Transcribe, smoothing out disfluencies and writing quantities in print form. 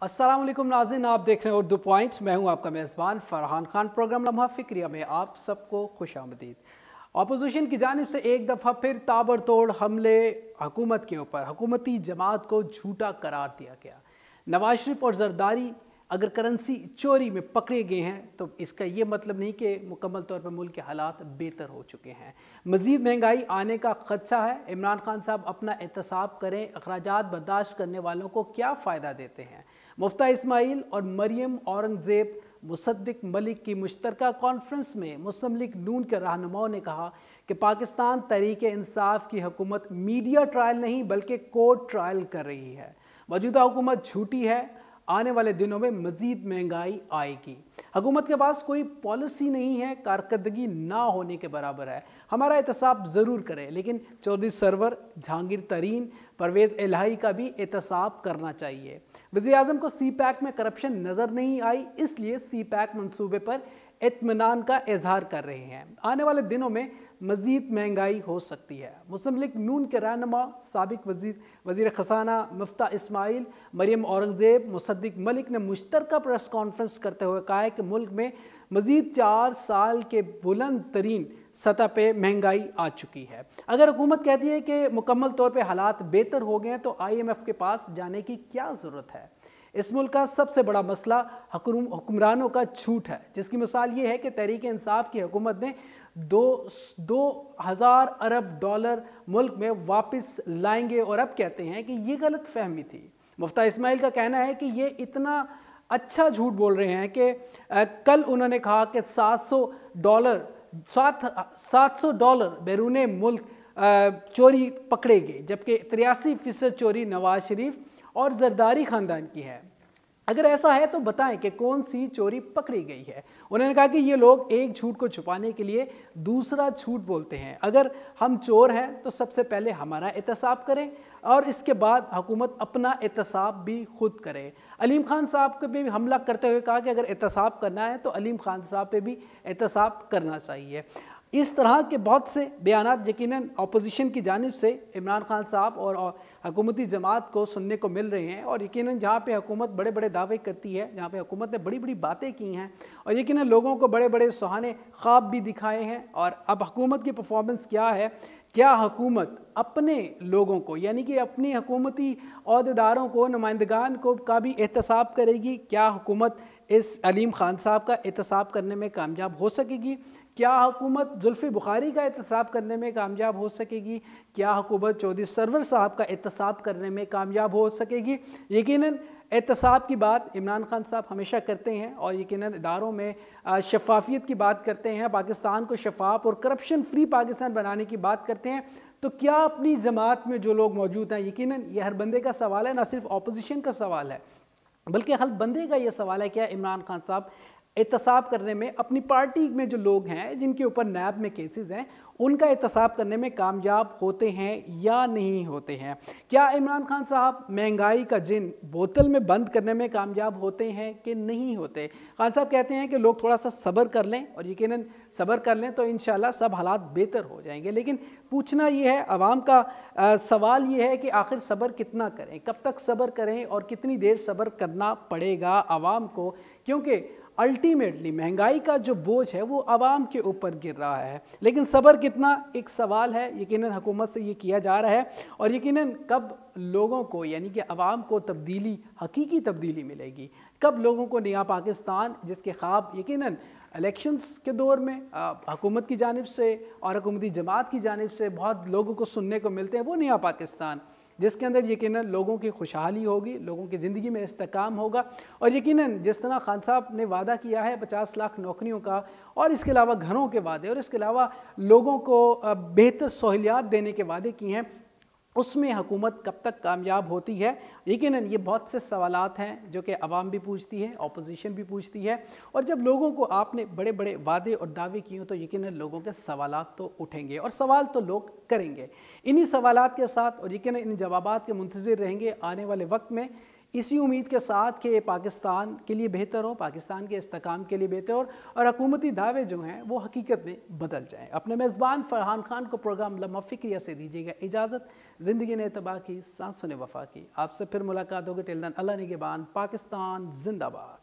अस्सलाम वालेकुम नाज़रीन, आप देख रहे हैं उर्दू पॉइंट्स। मैं हूं आपका मेज़बान फरहान खान। प्रोग्राम लम्हा फ़िक्रिया में आप सबको खुशामदीद। अपोजिशन की जानिब से एक दफ़ा फिर ताबड़तोड़ हमले हुकूमत के ऊपर, हुकूमती जमात को झूठा करार दिया गया। नवाज शरीफ और जरदारी अगर करेंसी चोरी में पकड़े गए हैं तो इसका ये मतलब नहीं कि मुकम्मल तौर पर मुल्क के हालात बेहतर हो चुके हैं। मज़ीद महंगाई आने का ख़दशा है। इमरान खान साहब अपना एहतसाब करें, अखराजात बर्दाश्त करने वालों को क्या फ़ायदा देते हैं। मुफ्ता इस्माइल और मरियम औरंगज़ेब मुसद्दिक मलिक की मुश्तरका कॉन्फ्रेंस में मुस्लिम लीग नून के रहनुमाओं ने कहा कि पाकिस्तान तहरीक इंसाफ की हुकूमत मीडिया ट्रायल नहीं बल्कि कोर्ट ट्रायल कर रही है। मौजूदा हुकूमत झूठी है। आने वाले दिनों में मज़ीद महंगाई आएगी। हुकूमत के पास कोई पॉलिसी नहीं है, कारकर्दगी ना होने के बराबर है। हमारा एहतसाब ज़रूर करें, लेकिन चौधरी सरवर, जहांगीर तरीन, परवेज़ इलाही का भी एहतसाब करना चाहिए। वज़ीर-ए-आज़म को सी पैक में करप्शन नज़र नहीं आई, इसलिए सी पैक मनसूबे पर इत्मीनान का इजहार कर रहे हैं। आने वाले दिनों में मज़ीद महंगाई हो सकती है। मुस्लिम लीग नून के रहनुमा साबिक वज़ीर ख़ज़ाना मुफ्ता इस्माइल, मरियम औरंगज़ेब, मुसद्दिक मलिक ने मुश्तरका प्रेस कॉन्फ्रेंस करते हुए कहा है कि मुल्क में मज़ीद 4 साल के बुलंद तरीन सतह पे महंगाई आ चुकी है। अगर हुकूमत कहती है कि मुकम्मल तौर पे हालात बेहतर हो गए हैं तो IMF के पास जाने की क्या ज़रूरत है। इस मुल्क का सबसे बड़ा मसला हुक्मरानों का झूठ है, जिसकी मिसाल ये है कि तहरीक इंसाफ की हुकूमत ने 2000 अरब डॉलर मुल्क में वापस लाएंगे और अब कहते हैं कि ये गलत फहमी थी। मुफ्ता इस्माइल का कहना है कि ये इतना अच्छा झूठ बोल रहे हैं कि कल उन्होंने कहा कि 700 डॉलर बैरून मुल्क चोरी पकड़े गए, जबकि 83% चोरी नवाज शरीफ और जरदारी ख़ानदान की है। अगर ऐसा है तो बताएं कि कौन सी चोरी पकड़ी गई है। उन्होंने कहा कि ये लोग एक झूठ को छुपाने के लिए दूसरा झूठ बोलते हैं। अगर हम चोर हैं तो सबसे पहले हमारा एहतसाब करें और इसके बाद हुकूमत अपना एहतसाब भी खुद करे। अलीम खान साहब को भी हमला करते हुए कहा कि अगर एहतसाब करना है तो अलीम खान साहब पे भी एहतसाब करना चाहिए। इस तरह के बहुत से बयानात यकीनन अपोजिशन की जानिब से इमरान खान साहब और हुकूमती जमात को सुनने को मिल रहे हैं। और यकीनन जहाँ पे हुकूमत बड़े बड़े दावे करती है, जहाँ पे हुकूमत ने बड़ी बड़ी बातें की हैं और यकीनन लोगों को बड़े बड़े सुहाने ख्वाब भी दिखाए हैं। और अब हुकूमत की परफॉर्मेंस क्या है, क्या हुकूमत अपने लोगों को यानी कि अपनी हुकूमती अहदेदारों को, नुमाइंदगान को का भी एहतसाब करेगी। क्या हुकूमत इस अलीम खान साहब का एहतसाब करने में कामयाब हो सकेगी। क्या हुकूमत जुल्फ़ी बुखारी का एहतसाब करने में कामयाब हो सकेगी। क्या हुकूमत चौधरी सरवर साहब का एहतसाब करने में कामयाब हो सकेगी। यकीनन एहतसाब की बात इमरान खान साहब हमेशा करते हैं और यकीनन इदारों में शफाफियत की बात करते हैं, पाकिस्तान को शफाफ और करप्शन फ्री पाकिस्तान बनाने की बात करते हैं। तो क्या अपनी जमात में जो लोग मौजूद हैं, यकीनन ये हर बंदे का सवाल है, ना सिर्फ अपोजिशन का सवाल है बल्कि हर बंदे का ये सवाल है, क्या इमरान खान साहब एहतसाब करने में अपनी पार्टी में जो लोग हैं जिनके ऊपर नैब में केसेस हैं उनका एहतसाब करने में कामयाब होते हैं या नहीं होते हैं। क्या इमरान खान साहब महंगाई का जिन बोतल में बंद करने में कामयाब होते हैं कि नहीं होते। खान साहब कहते हैं कि लोग थोड़ा सा सब्र कर लें और यकीनन सब्र कर लें तो इंशाल्लाह सब हालात बेहतर हो जाएंगे। लेकिन पूछना ये है, आवाम का सवाल ये है कि आखिर सब्र कितना करें, कब तक सब्र करें और कितनी देर सब्र करना पड़ेगा आवाम को, क्योंकि अल्टीमेटली महंगाई का जो बोझ है वो आवाम के ऊपर गिर रहा है। लेकिन सब्र कितना एक सवाल है, यकीनन हुकूमत से ये किया जा रहा है और यकीनन कब लोगों को यानी कि आवाम को तब्दीली, हकीकी तब्दीली मिलेगी, कब लोगों को नया पाकिस्तान जिसके ख्वाब यकीनन इलेक्शंस के दौर में हुकूमत की जानिब से और हुकूमती जमात की जानिब से बहुत लोगों को सुनने को मिलते हैं, वो नया पाकिस्तान जिसके अंदर यकीनन लोगों की खुशहाली होगी, लोगों की ज़िंदगी में इस्तेकाम होगा। और यकीनन जिस तरह खान साहब ने वादा किया है 50 लाख नौकरियों का और इसके अलावा घरों के वादे और इसके अलावा लोगों को बेहतर सहूलियात देने के वादे किए हैं, उसमें हुकूमत कब तक कामयाब होती है। यकीनन ये बहुत से सवालात हैं जो कि आवाम भी पूछती है, अपोजिशन भी पूछती है। और जब लोगों को आपने बड़े बड़े वादे और दावे किए तो यकीनन लोगों के सवालात तो उठेंगे और सवाल तो लोग करेंगे। इन्हीं सवालात के साथ और यकीनन इन जवाबात के मुंतज़िर रहेंगे आने वाले वक्त में اسی امید کے ساتھ کہ پاکستان کے لیے بہتر ہو، پاکستان کے استحکام کے لیے بہتر ہو اور حکومتی دعوے جو ہیں وہ حقیقت میں بدل جائیں۔ اپنے میزبان فرحان خان کو پروگرام لمحہ فکریہ سے دیجیے گا اجازت۔ زندگی نے تباہ کی، سانسوں نے وفا کی۔ آپ سے پھر ملاقات ہوگی، ٹل دن اللہ نگہبان، پاکستان زندہ باد۔